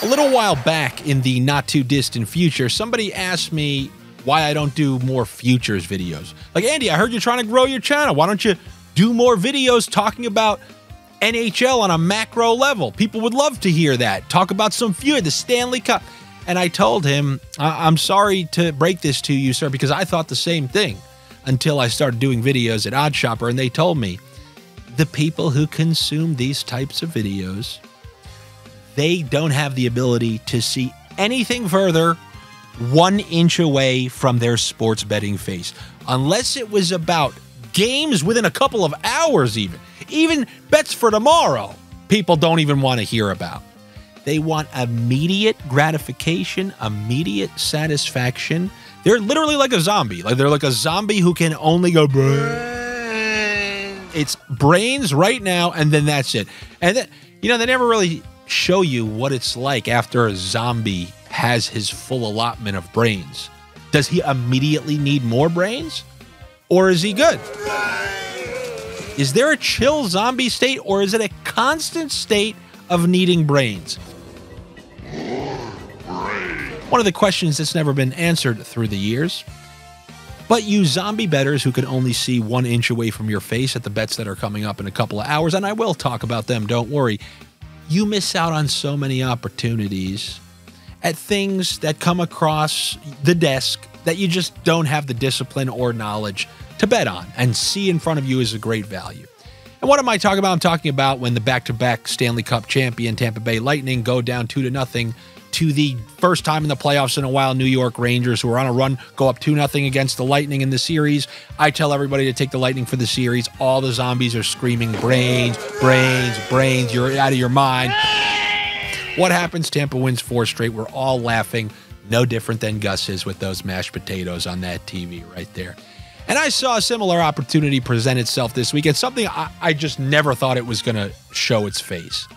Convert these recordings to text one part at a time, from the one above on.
A little while back in the not too distant future, somebody asked me why I don't do more futures videos. Like, Andy, I heard you're trying to grow your channel. Why don't you do more videos talking about NHL on a macro level? People would love to hear that. Talk about some few, the Stanley Cup. And I told him, I'm sorry to break this to you, sir, because I thought the same thing until I started doing videos at OddsShopper, and they told me the people who consume these types of videos, they don't have the ability to see anything further 1 inch away from their sports betting face. Unless it was about games within a couple of hours even bets for tomorrow, people don't even want to hear about. They want immediate gratification, immediate satisfaction. They're literally like a zombie. Like they're like a zombie who can only go brains. It's brains right now, and then that's it. And then, they never really show you what it's like after a zombie has his full allotment of brains. Does he immediately need more brains? Or is he good? Is there a chill zombie state, or is it a constant state of needing brains? One of the questions that's never been answered through the years. But you zombie bettors who can only see 1 inch away from your face at the bets that are coming up in a couple of hours, and I will talk about them, don't worry, you miss out on so many opportunities at things that come across the desk that you just don't have the discipline or knowledge to bet on and see in front of you is a great value. And what am I talking about? I'm talking about when the back-to-back Stanley Cup champion Tampa Bay Lightning go down 2-0 to the first time in the playoffs in a while, New York Rangers, who are on a run, go up 2-0 against the Lightning in the series. I tell everybody to take the Lightning for the series. All the zombies are screaming, brains, brains, brains. You're out of your mind. What happens? Tampa wins 4 straight. We're all laughing. No different than Gus is with those mashed potatoes on that TV right there. And I saw a similar opportunity present itself this week. It's something I just never thought it was going to show its face.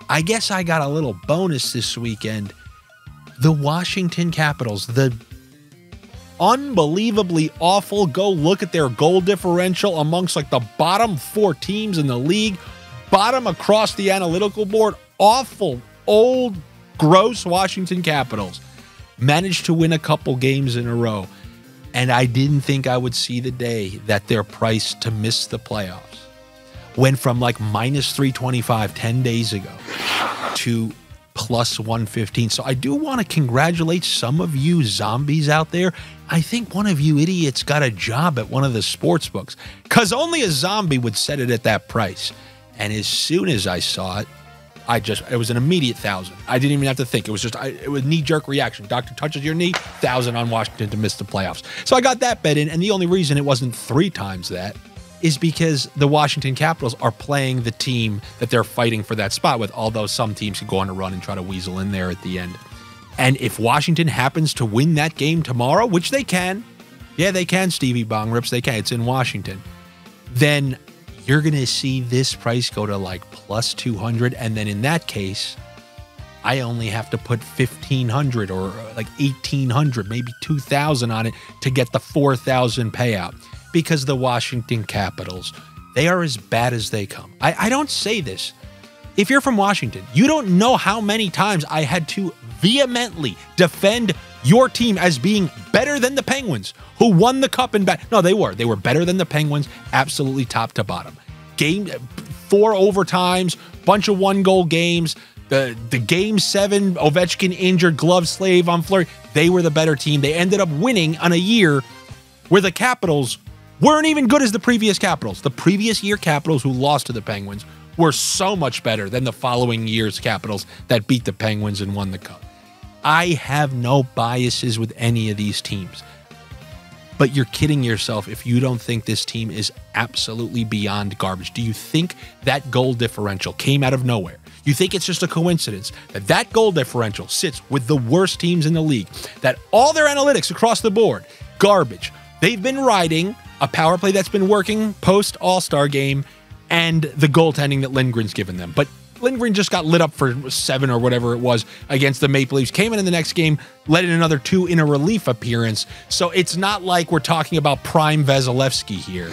I guess I got a little bonus this weekend. The Washington Capitals, the unbelievably awful, go look at their goal differential amongst like the bottom 4 teams in the league, bottom across the analytical board, awful, old, gross Washington Capitals managed to win a couple games in a row. And I didn't think I would see the day that their price to miss the playoffs went from like minus 325 10 days ago to plus 115. So I do want to congratulate some of you zombies out there. I think one of you idiots got a job at one of the sports books because only a zombie would set it at that price. And as soon as I saw it, it was an immediate 1,000. I didn't even have to think. It was just, it was knee-jerk reaction. Doctor touches your knee, 1,000 on Washington to miss the playoffs. So I got that bet in, and the only reason it wasn't 3 times that is because the Washington Capitals are playing the team that they're fighting for that spot with, although some teams could go on a run and try to weasel in there at the end. And if Washington happens to win that game tomorrow, which they can, yeah, they can, Stevie Bong Rips, they can, it's in Washington, then you're going to see this price go to like plus 200. And then in that case, I only have to put 1,500 or like 1,800, maybe 2,000 on it to get the 4,000 payout. Because the Washington Capitals, they are as bad as they come. I don't say this. If you're from Washington, you don't know how many times I had to vehemently defend your team as being better than the Penguins, who won the cup in back. No, they were better than the Penguins, absolutely top to bottom. 4 overtimes, bunch of 1-goal games. The game 7 Ovechkin injured glove slave on Fleury. They were the better team. They ended up winning on a year where the Capitals weren't even good as the previous Capitals. The previous year Capitals, who lost to the Penguins, were so much better than the following year's Capitals that beat the Penguins and won the cup. I have no biases with any of these teams. But you're kidding yourself if you don't think this team is absolutely beyond garbage. Do you think that goal differential came out of nowhere? You think it's just a coincidence that that goal differential sits with the worst teams in the league, that all their analytics across the board, garbage. They've been riding a power play that's been working post All-Star game and the goaltending that Lindgren's given them. But Lindgren just got lit up for 7 or whatever it was against the Maple Leafs, came in the next game, led in another 2 in a relief appearance. So it's not like we're talking about prime Vasilevsky here.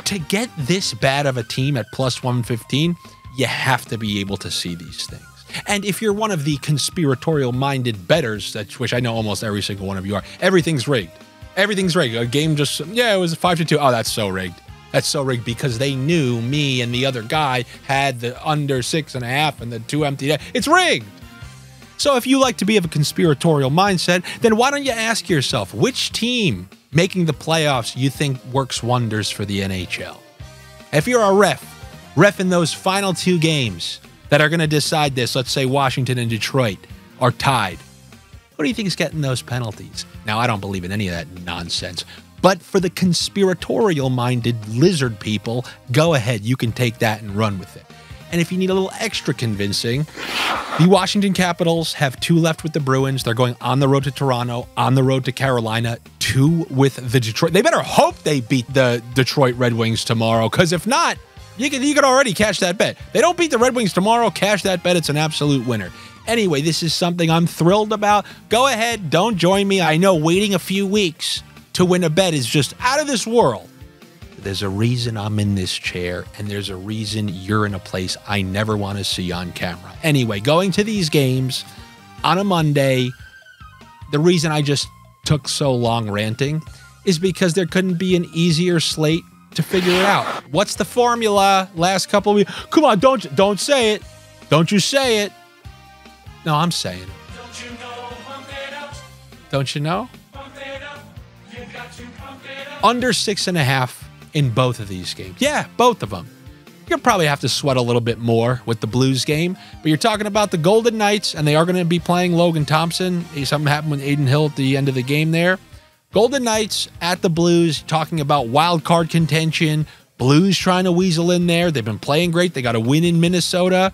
To get this bad of a team at plus 115, you have to be able to see these things. And if you're one of the conspiratorial-minded bettors, which I know almost every single one of you are, everything's rigged. Everything's rigged. A game just, it was 5-2. Oh, that's so rigged. That's so rigged because they knew me and the other guy had the under 6.5 and the 2 empty. It's rigged. So if you like to be of a conspiratorial mindset, then why don't you ask yourself which team making the playoffs you think works wonders for the NHL? If you're a ref in those final 2 games that are going to decide this, let's say Washington and Detroit are tied, who do you think is getting those penalties? Now, I don't believe in any of that nonsense, but for the conspiratorial-minded lizard people, go ahead, you can take that and run with it. And if you need a little extra convincing, the Washington Capitals have 2 left with the Bruins. They're going on the road to Toronto, on the road to Carolina, 2 with the Detroit. They better hope they beat the Detroit Red Wings tomorrow, because if not, you could already cash that bet. They don't beat the Red Wings tomorrow, cash that bet. It's an absolute winner. Anyway, this is something I'm thrilled about. Go ahead, don't join me. I know waiting a few weeks to win a bet is just out of this world. There's a reason I'm in this chair, and there's a reason you're in a place I never want to see on camera. Anyway, going to these games on a Monday, the reason I just took so long ranting is because there couldn't be an easier slate to figure it out. What's the formula last couple of weeks? Come on, don't say it. Don't you say it. No, I'm saying it. Don't you know? Pump it up. Don't you know? Pump it up. You got to pump it up. Under 6.5 in both of these games. Yeah, both of them. You'll probably have to sweat a little bit more with the Blues game, but you're talking about the Golden Knights, and they are going to be playing Logan Thompson. Something happened with Aiden Hill at the end of the game there. Golden Knights at the Blues, talking about wild card contention. Blues trying to weasel in there. They've been playing great. They got a win in Minnesota.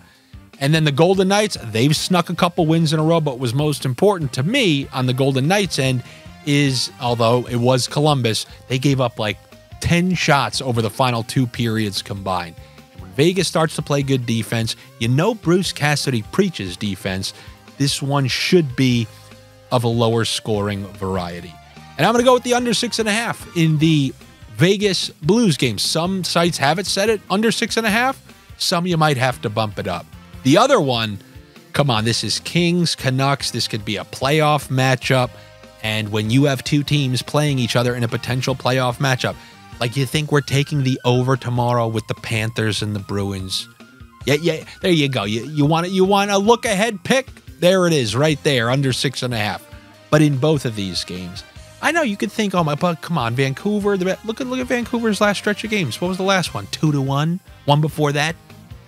And then the Golden Knights, they've snuck a couple wins in a row, but what was most important to me on the Golden Knights end is, although it was Columbus, they gave up like 10 shots over the final 2 periods combined. And when Vegas starts to play good defense, you know Bruce Cassidy preaches defense. This one should be of a lower scoring variety. And I'm going to go with the under 6.5 in the Vegas Blues game. Some sites have it set at under 6.5. Some you might have to bump it up. The other one, come on, this is Kings-Canucks. This could be a playoff matchup. And when you have 2 teams playing each other in a potential playoff matchup, like you think we're taking the over tomorrow with the Panthers and the Bruins. Yeah, there you go. You want a look ahead pick? There it is, right there, under 6.5. But in both of these games, I know you could think, oh my, but come on, Vancouver. Look at Vancouver's last stretch of games. What was the last one? 2-1. One before that,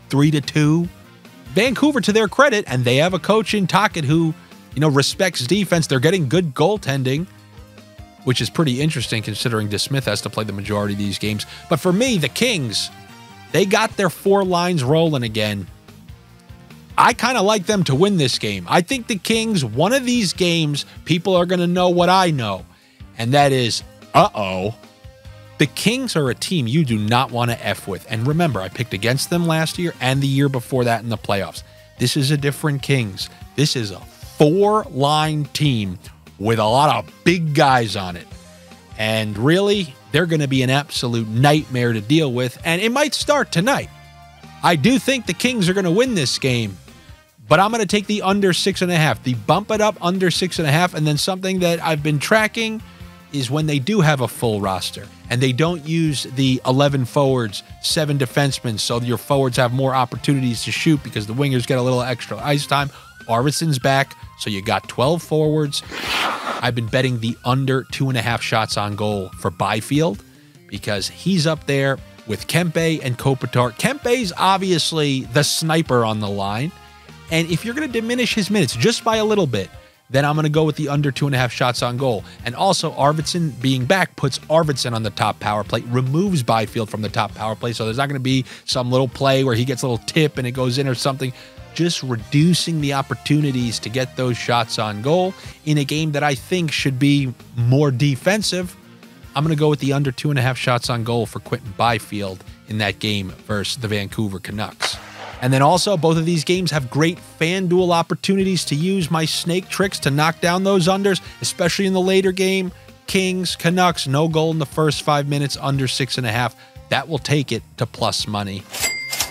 3-2. Vancouver, to their credit, and they have a coach in Tocchet who, respects defense. They're getting good goaltending, which is pretty interesting considering DeSmith has to play the majority of these games. But for me, the Kings, they got their 4 lines rolling again. I kind of like them to win this game. I think the Kings, one of these games, people are going to know what I know, and that is, the Kings are a team you do not want to F with. And remember, I picked against them last year and the year before that in the playoffs. This is a different Kings. This is a 4-line team with a lot of big guys on it. And really, they're going to be an absolute nightmare to deal with. And it might start tonight. I do think the Kings are going to win this game, but I'm going to take the under 6.5. The bump it up under 6.5. And then something that I've been tracking is when they do have a full roster and they don't use the 11 forwards, 7 defensemen, so your forwards have more opportunities to shoot because the wingers get a little extra ice time. Arvidsson's back, so you got 12 forwards. I've been betting the under 2.5 shots on goal for Byfield because he's up there with Kempe and Kopitar. Kempe's obviously the sniper on the line, and if you're going to diminish his minutes just by a little bit, then I'm going to go with the under 2.5 shots on goal. And also, Arvidsson being back puts Arvidsson on the top power play, removes Byfield from the top power play, so there's not going to be some little play where he gets a little tip and it goes in or something. Just reducing the opportunities to get those shots on goal in a game that I think should be more defensive. I'm going to go with the under 2.5 shots on goal for Quinton Byfield in that game versus the Vancouver Canucks. And then also, both of these games have great FanDuel opportunities to use my snake tricks to knock down those unders, especially in the later game. Kings, Canucks, no goal in the first 5 minutes, under 6.5. That will take it to plus money.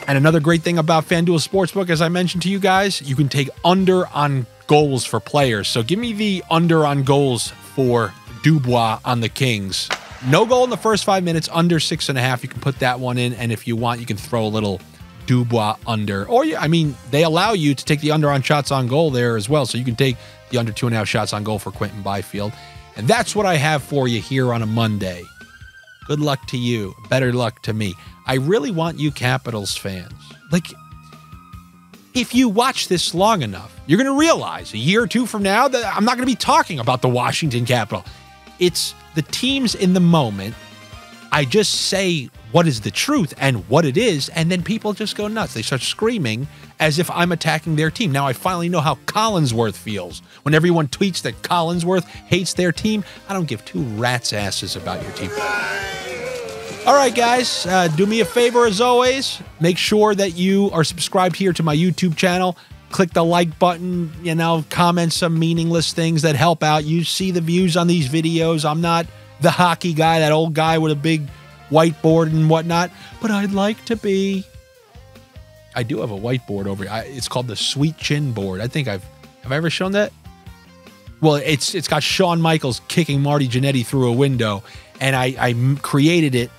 And another great thing about FanDuel Sportsbook, as I mentioned to you guys, you can take under on goals for players. So give me the under on goals for Dubois on the Kings. No goal in the first 5 minutes, under 6.5. You can put that one in, and if you want, you can throw a little Dubois under. Or, I mean, they allow you to take the under on shots on goal there as well, so you can take the under 2.5 shots on goal for Quentin Byfield. And that's what I have for you here on a Monday. Good luck to you. Better luck to me. I really want you Capitals fans. Like, if you watch this long enough, you're going to realize a year or two from now that I'm not going to be talking about the Washington Capitol. It's the teams in the moment. I just say what is the truth and what it is, and then people just go nuts. They start screaming as if I'm attacking their team. Now I finally know how Collinsworth feels. When everyone tweets that Collinsworth hates their team, I don't give two rats' asses about your team. All right, guys, do me a favor as always. Make sure that you are subscribed here to my YouTube channel. Click the like button, you know, comment some meaningless things that help out. You see the views on these videos. I'm not the hockey guy, that old guy with a big whiteboard and whatnot, but I'd like to be. I do have a whiteboard over here. It's called the Sweet Chin Board. I think have I ever shown that? Well, it's got Shawn Michaels kicking Marty Jannetty through a window, and I created it.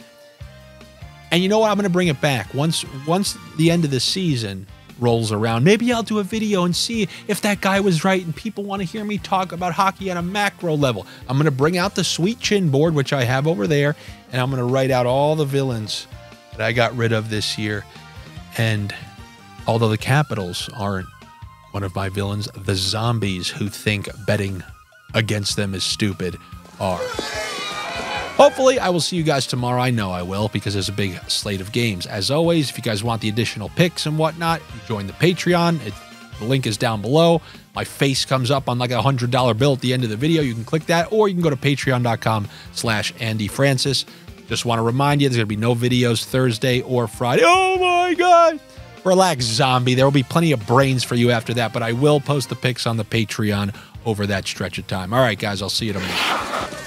And you know what? I'm going to bring it back. Once the end of the season rolls around, maybe I'll do a video and see if that guy was right and people want to hear me talk about hockey on a macro level. I'm going to bring out the Sweet Chin Board, which I have over there, and I'm going to write out all the villains that I got rid of this year. And although the Capitals aren't one of my villains, the zombies who think betting against them is stupid are. Hopefully, I will see you guys tomorrow. I know I will, because there's a big slate of games. As always, if you guys want the additional picks and whatnot, you join the Patreon. The link is down below. My face comes up on like a $100 bill at the end of the video. You can click that, or you can go to patreon.com/Andy Francis. Just want to remind you, there's going to be no videos Thursday or Friday. Oh my God! Relax, zombie. There will be plenty of brains for you after that, but I will post the picks on the Patreon over that stretch of time. All right, guys, I'll see you tomorrow.